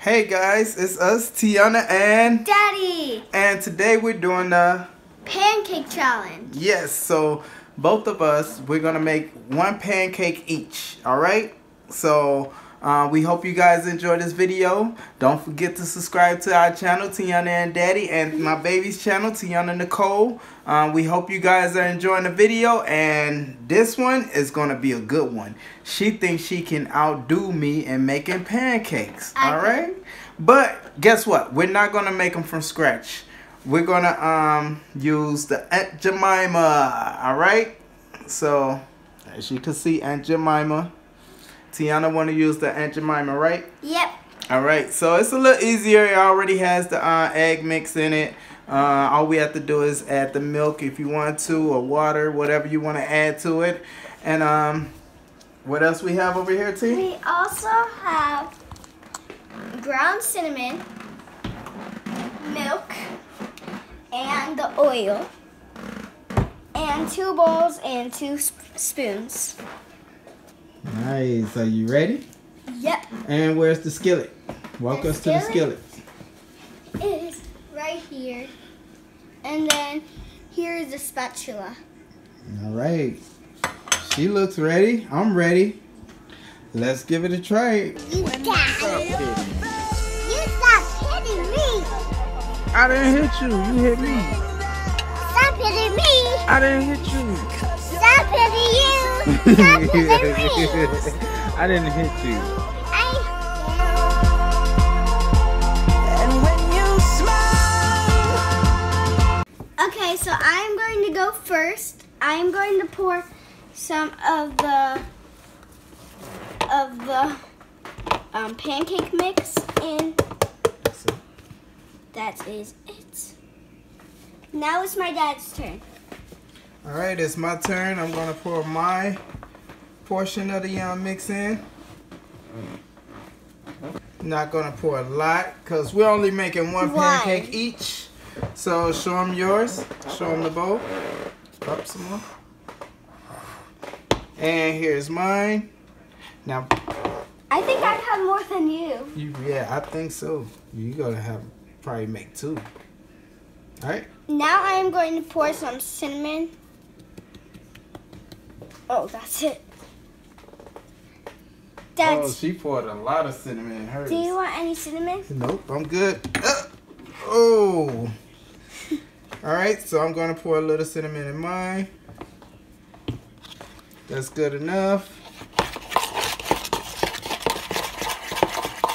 Hey guys, it's us, Tiana and Daddy. And today we're doing the pancake challenge. Yes, so both of us, we're gonna make one pancake each. Alright? So we hope you guys enjoy this video. Don't forget to subscribe to our channel, Tiana and Daddy, and my baby's channel, Tiana Nicole. We hope you guys are enjoying the video, and this one is going to be a good one. She thinks she can outdo me in making pancakes. Alright? But guess what? We're not going to make them from scratch. We're going to use the Aunt Jamima. Alright? So, as you can see, Aunt Jamima. Tiana want to use the Aunt Jamima, right? Yep. Alright, so it's a little easier. It already has the egg mix in it. All we have to do is add the milk if you want to, or water, whatever you want to add to it. And what else we have over here, T? We also have ground cinnamon, milk, and the oil, and 2 bowls and 2 spoons. Nice. Are you ready? Yep. And where's the skillet? Walk us to the skillet. It is right here. And then here is the spatula. All right. She looks ready. I'm ready. Let's give it a try. You stop hitting me. I didn't hit you. You hit me. Stop hitting me. I didn't hit you. Stop hitting you. Stop hitting me. I didn't hit you. Okay, so I'm going to go first. I'm going to pour some of the pancake mix in. That is it. Now it's my dad's turn. All right, it's my turn. I'm going to pour my portion of the mix in. Not going to pour a lot because we're only making one pancake each. So show them yours. Show them the bowl. Up some more. And here's mine. Now, I think I have more than you. Yeah, I think so. You gotta have probably make 2. All right. Now I am going to pour some cinnamon. Oh, that's it. Oh, she poured a lot of cinnamon in hers. Do you want any cinnamon? Nope, I'm good. Oh. All right, so I'm going to pour a little cinnamon in mine. That's good enough.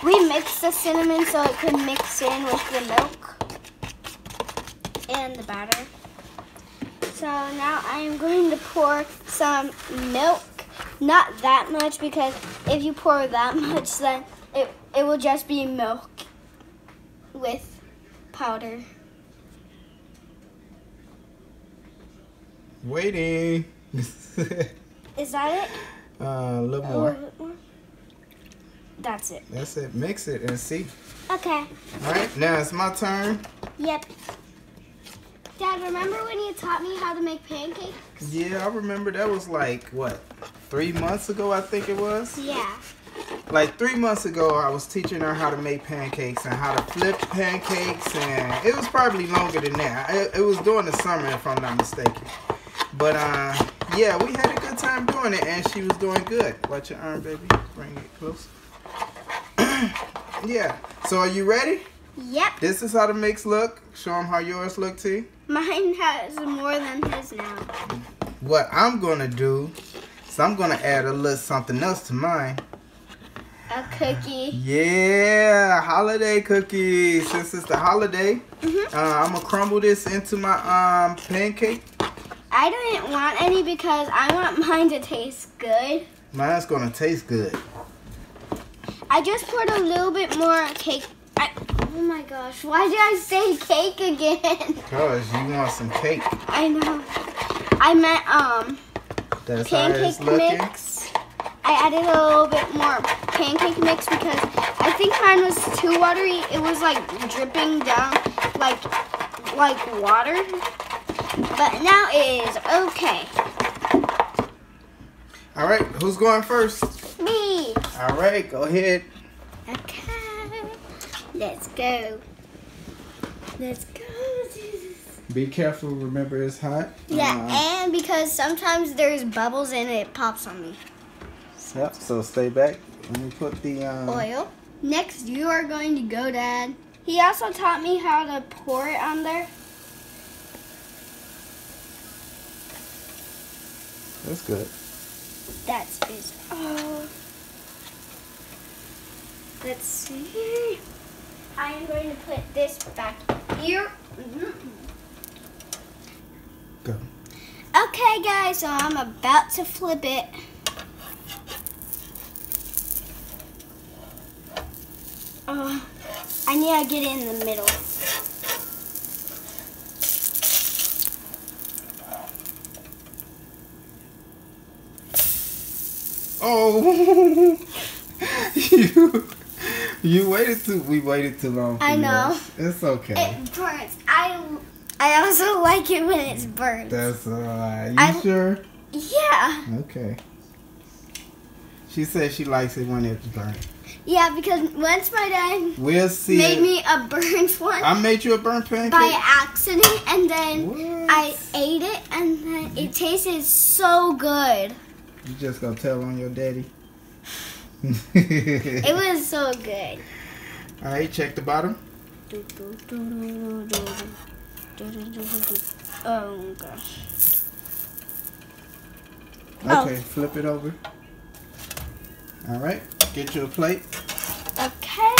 We mixed the cinnamon so it could mix in with the milk and the batter. So now I am going to pour some milk. Not that much, because if you pour that much, then it will just be milk with powder. Waiting. Is that it? A little more. That's it. That's it. Mix it and see. Okay. All right, now it's my turn. Yep. Dad, remember when you taught me how to make pancakes? Yeah, I remember. That was like, what, 3 months ago, I think it was? Yeah. Like 3 months ago, I was teaching her how to make pancakes and how to flip pancakes, and it was probably longer than that. It was during the summer, if I'm not mistaken. But yeah, we had a good time doing it, and she was doing good. Watch your arm, baby. Bring it close. Yeah. So are you ready? Yep. This is how the mix look. Show them how yours look, T. Mine has more than his now. What I'm gonna do is I'm gonna add a little something else to mine. A cookie. Yeah, holiday cookies. Since it's the holiday, I'm gonna crumble this into my pancake. I didn't want any because I want mine to taste good. Mine's gonna taste good. I just poured a little bit more cake. Oh my gosh, why did I say cake again? Because you want some cake. I know. I meant That's pancake mix. I added a little bit more pancake mix because I think mine was too watery. It was like dripping down like water. But now it is okay. All right, who's going first? Me. All right, go ahead. Okay. Let's go. Let's go. Be careful. Remember, it's hot. Yeah, and because sometimes there's bubbles and it pops on me. Yep. So stay back. Let me put the Oil. Next, you are going to go, Dad. He also taught me how to pour it on there. That's good. That's his. Oh. Let's see. I am going to put this back here. Go. Okay, guys, so I'm about to flip it. Oh, I need to get it in the middle. Oh, you waited too. We waited too long. For I know. Yours. It's okay. It burns. I also like it when it's burnt. That's you sure? Yeah. Okay. She said she likes it when it's burnt. Yeah, because once my dad We'll see. made me a burnt one. I made you a burnt pancake by accident, and then What? I ate it, and then it tasted so good. You just gonna tell on your daddy? It was so good. All right, check the bottom. Oh gosh. Okay, flip it over. All right, get you a plate. Okay.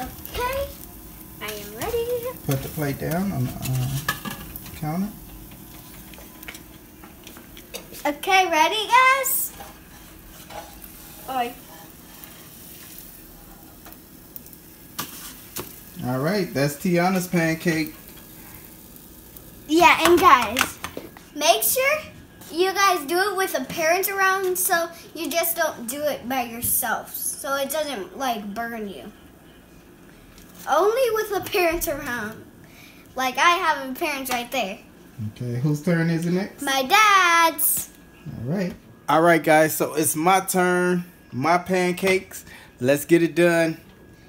Okay, I am ready. Put the plate down on the counter. Okay, ready, guys? Oi. All right, that's Tiana's pancake. Yeah, and guys, make sure you guys do it with a parent around, so you just don't do it by yourself, so it doesn't like burn you. Only with a parent around. Like I have a parent right there. Okay, whose turn is it next? My dad's. All right. All right, guys, so it's my turn. My pancakes. Let's get it done.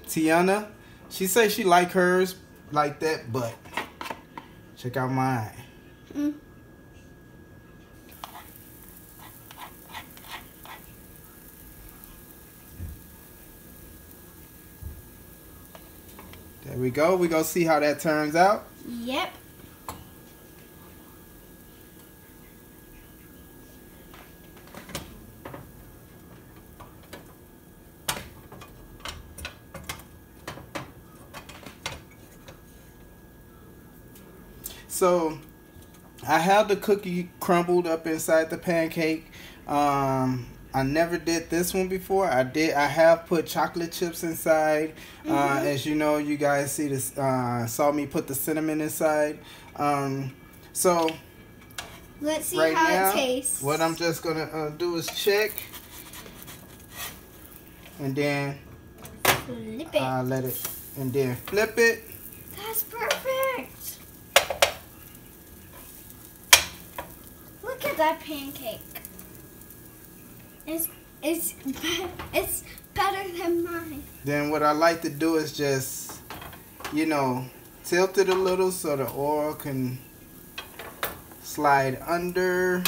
Tiana, she says she like hers like that, but check out mine. There we go. We're going to see how that turns out. Yep. So I have the cookie crumbled up inside the pancake. I never did this one before. I have put chocolate chips inside. As you know, you guys see this. Saw me put the cinnamon inside. So Let's see right how now, it tastes. what I'm just gonna do is check, and then Flip it. let it, and then flip it. That's perfect. Look at that pancake. It's better than mine. Then what I like to do is just, you know, tilt it a little so the oil can slide under.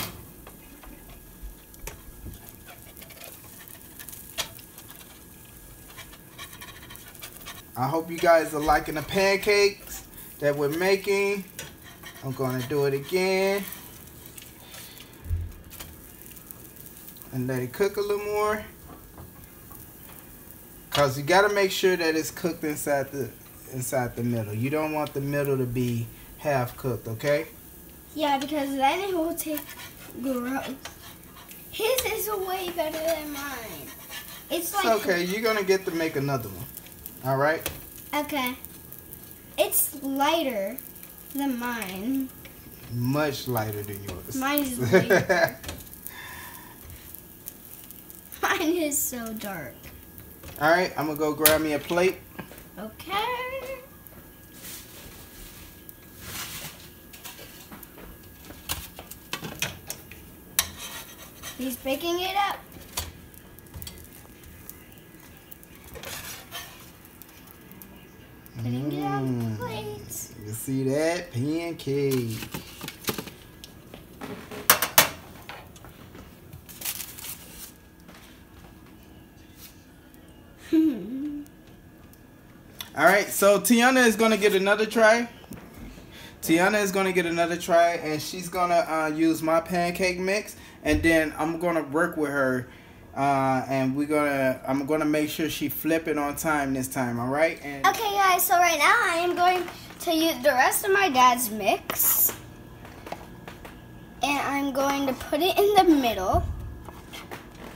I hope you guys are liking the pancakes that we're making. I'm going to do it again. And let it cook a little more. Cause you gotta make sure that it's cooked inside the middle. You don't want the middle to be half cooked, okay? Yeah, because then it will taste gross. His is way better than mine. It's like okay. You're gonna get to make another one. All right. Okay. It's lighter than mine. Much lighter than yours. Mine is lighter. Mine is so dark. All right. I'm gonna go grab me a plate. Okay. He's picking it up. Putting it on the plate. You see that? Pancake. Alright, so Tiana is going to get another try. Tiana is going to get another try, and she's going to use my pancake mix. And then I'm going to work with her. And I'm gonna make sure she flip it on time this time, all right? And okay, guys. So right now I am going to use the rest of my dad's mix, and I'm going to put it in the middle.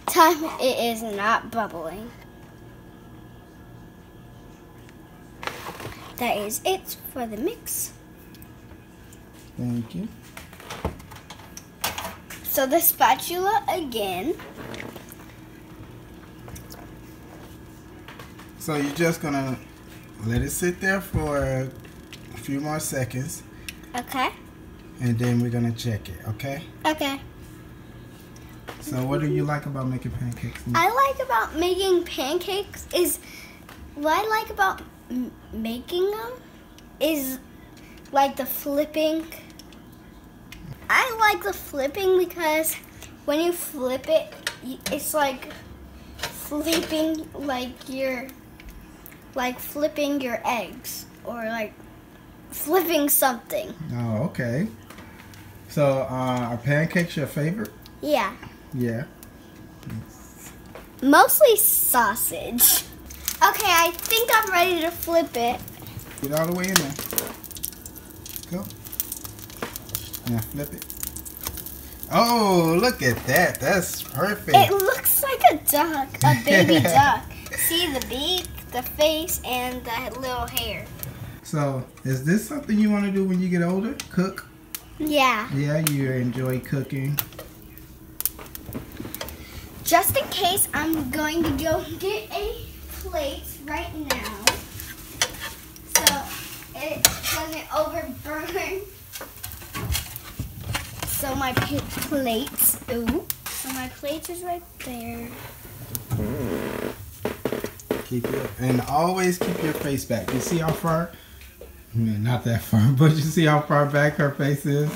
Time it is not bubbling. That is it for the mix. Thank you. So the spatula again. So you're just gonna let it sit there for a few more seconds. Okay. And then we're gonna check it, okay? Okay. So what do you like about making pancakes? I like about making pancakes is, what I like about making them is like the flipping. I like the flipping because when you flip it, it's like flipping flipping your eggs or like flipping something. Oh, okay. So are pancakes your favorite? Yeah. Yeah. Mostly sausage. Okay, I think I'm ready to flip it. Get all the way in there. Go. Now flip it. Oh, look at that. That's perfect. It looks like a duck, a baby duck. See the beak, the face, and the little hair. So, is this something you want to do when you get older? Cook? Yeah. Yeah, you enjoy cooking. Just in case, I'm going to go get a plate right now so it doesn't overburn. So my plates, ooh. So my plate is right there. Keep it, and always keep your face back. You see how far? Not that far, but you see how far back her face is?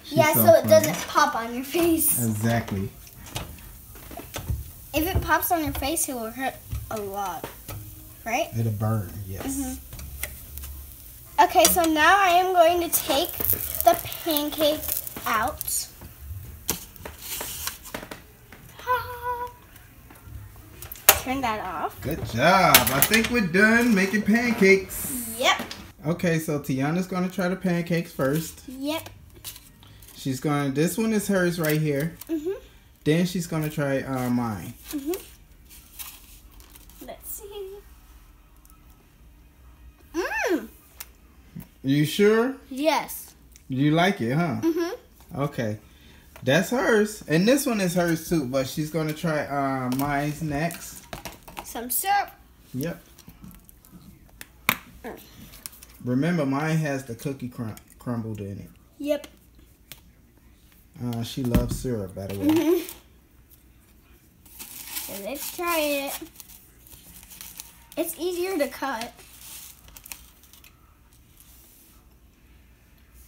Yeah, so it doesn't pop on your face. Exactly. If it pops on your face, it will hurt a lot, right? It'll burn, yes. Mm-hmm. Okay, so now I am going to take the pancake out. Turn that off. Good job. I think we're done making pancakes. Yep. Okay, so Tiana's going to try the pancakes first. Yep. She's going to, this one is hers right here. Mm-hmm. Then she's going to try mine. Mm-hmm. Let's see. Mmm. You sure? Yes. You like it, huh? Mm-hmm. Okay. That's hers. And this one is hers too, but she's going to try mine's next. Some syrup. Yep. Remember, mine has the cookie crumbled in it. Yep. She loves syrup, by the way. Mm-hmm. So let's try it. It's easier to cut.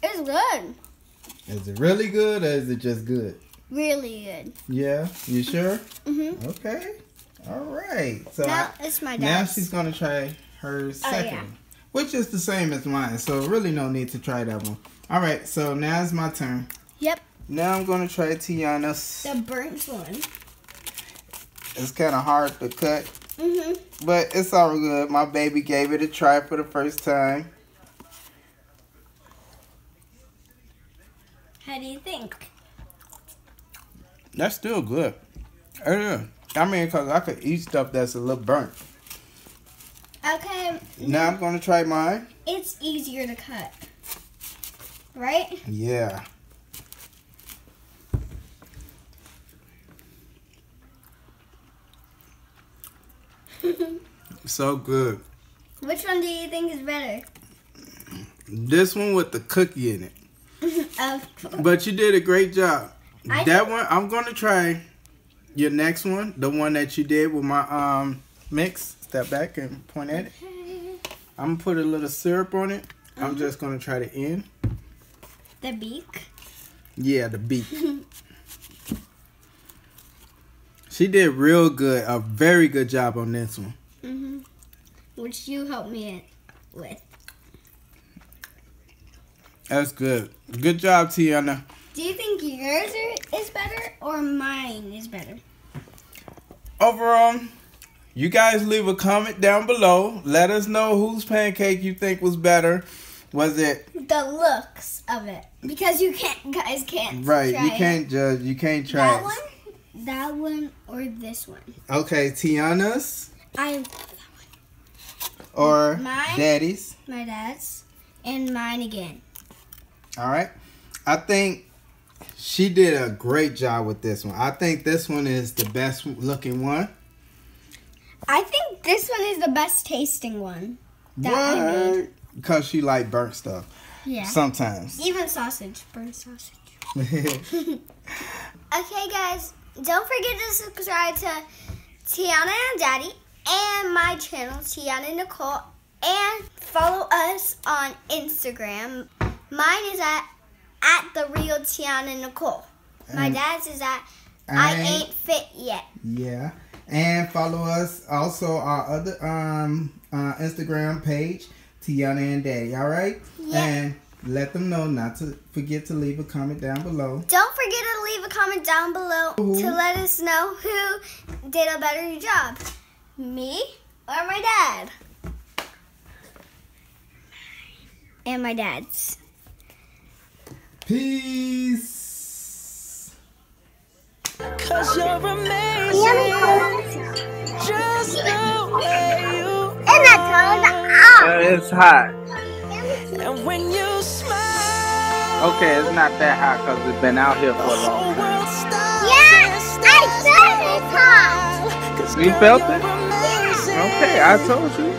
It's good. Is it really good or is it just good? Really good. Yeah? You sure? Mm-hmm. Okay. All right. So now it's my dad's. Now she's going to try her second, yeah. which is the same as mine. So really no need to try that one. All right. So now it's my turn. Yep. Now I'm going to try Tiana's. The burnt one. It's kind of hard to cut. Mm-hmm. But it's all good. My baby gave it a try for the first time. How do you think? That's still good. I mean, because I could eat stuff that's a little burnt. Okay. Now I'm going to try mine. It's easier to cut. Right? Yeah. So good. Which one do you think is better? This one with the cookie in it. Oh. But you did a great job. That one, I'm gonna try your next one, the one that you did with my mix. Step back and point at it. I'm gonna put a little syrup on it. I'm just gonna try the end. The beak? Yeah, the beak. She did real good, a very good job on this one. Which you helped me with. That's good. Good job, Tiana. Do you think yours is better or mine is better? Overall, you guys leave a comment down below. Let us know whose pancake you think was better. Was it the looks of it? Because guys can't. Right, try you can't judge. You can't try that one, that one, or this one. Okay, Tiana's I. or mine, Daddy's. My dad's, and mine again. All right, I think she did a great job with this one. I think this one is the best looking one. I think this one is the best tasting one that I made. Because she like burnt stuff. Yeah. Sometimes. Even sausage. Burnt sausage. Okay, guys. Don't forget to subscribe to Tiana and Daddy and my channel, Tiana Nicole. And follow us on Instagram. Mine is at the real Tiana Nicole. My dad's is at I ain't fit yet. Yeah. And follow us also our other Instagram page, Tiana and Daddy, all right? Yeah. And let them know not to forget to leave a comment down below. Don't forget to leave a comment down below to let us know who did a better job, me or my dad. And my dad's. Peace. 'Cause you're amazing. Just the way you are. It's hot. And when you smile, Okay, it's not that hot because it's been out here for a long time. world stops. Yeah, I said it's hot. And You felt it? you're amazing. Okay, I told you.